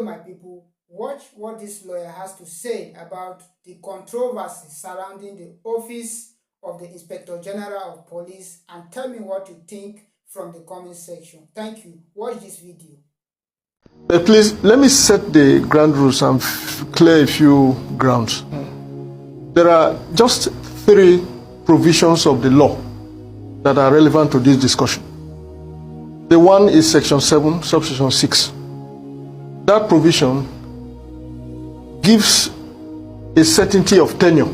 Hello my people, watch what this lawyer has to say about the controversy surrounding the office of the Inspector General of Police, and tell me what you think from the comment section. Thank you. Watch this video. Please, let me set the ground rules and clear a few grounds. There are just 3 provisions of the law that are relevant to this discussion. The one is Section 7, Subsection 6. That provision gives a certainty of tenure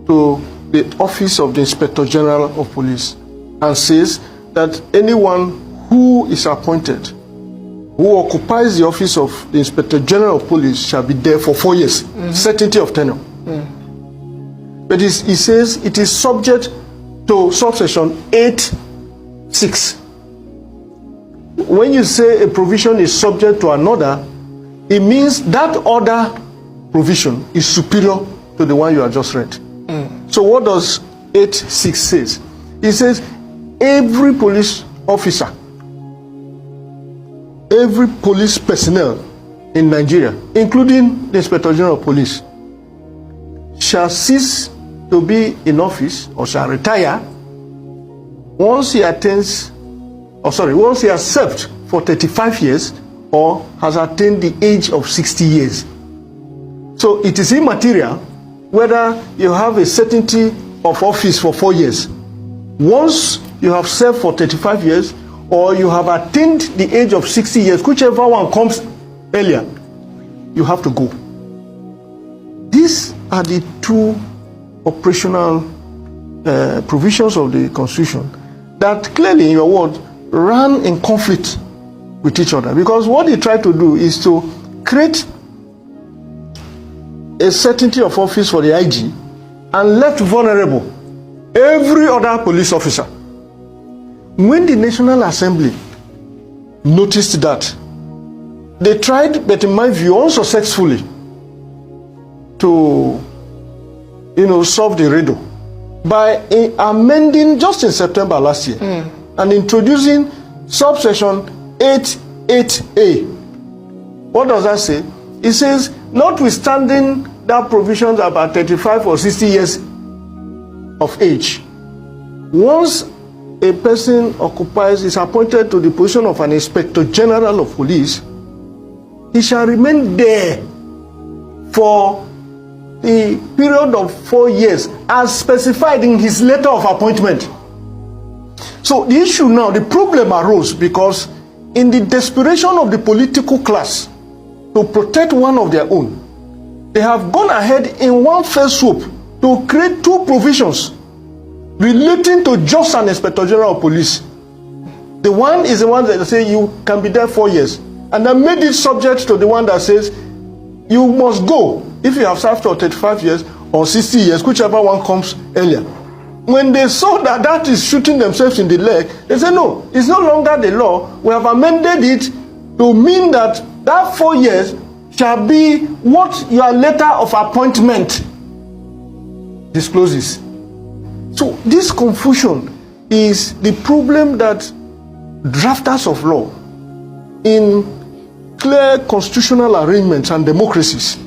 to the office of the Inspector General of Police and says that anyone who is appointed, who occupies the office of the Inspector General of Police, shall be there for 4 years. Certainty of tenure. But he says it is subject to subsection 8(6). When you say a provision is subject to another, it means that other provision is superior to the one you have just read. So what does 8(6) says? It says every police officer, every police personnel in Nigeria, including the Inspector General of Police, shall cease to be in office or shall retire once he has served for 35 years or has attained the age of 60 years. So it is immaterial whether you have a certainty of office for 4 years. Once you have served for 35 years or you have attained the age of 60 years, whichever one comes earlier, you have to go. These are the 2 operational provisions of the Constitution that clearly, in your word, ran in conflict with each other, because what they try to do is to create a certainty of office for the IG and left vulnerable every other police officer. When the National Assembly noticed that, they tried, but in my view unsuccessfully, to solve the riddle by amending just in September last year and introducing subsection 8(8)(a). What does that say? It says, notwithstanding that provisions about 35 or 60 years of age, once a person is appointed to the position of an Inspector General of Police, he shall remain there for the period of 4 years as specified in his letter of appointment. So the issue now, the problem arose because in the desperation of the political class to protect one of their own, they have gone ahead in one fell swoop to create 2 provisions relating to just an Inspector General of Police. The one is the one that say you can be there 4 years, and then made it subject to the one that says you must go if you have served for 35 years or 60 years, whichever one comes earlier. When they saw that that is shooting themselves in the leg, they said, no, it's no longer the law. We have amended it to mean that that 4 years shall be what your letter of appointment discloses. So this confusion is the problem that drafters of law in clear constitutional arrangements and democracies,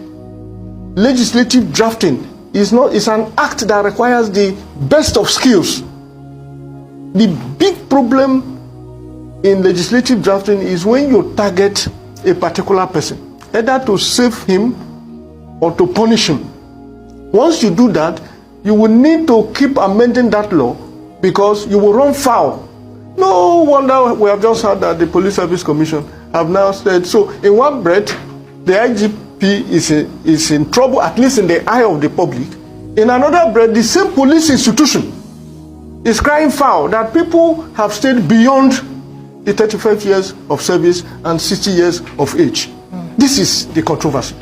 legislative drafting is an act that requires the best of skills. The big problem in legislative drafting is when you target a particular person, either to save him or to punish him. Once you do that, you will need to keep amending that law because you will run foul. No wonder we have just heard that the Police Service Commission have now said, so in one breath, the IGP is in trouble, at least in the eye of the public. In another breath, the same police institution is crying foul that people have stayed beyond the 35 years of service and 60 years of age. This is the controversy.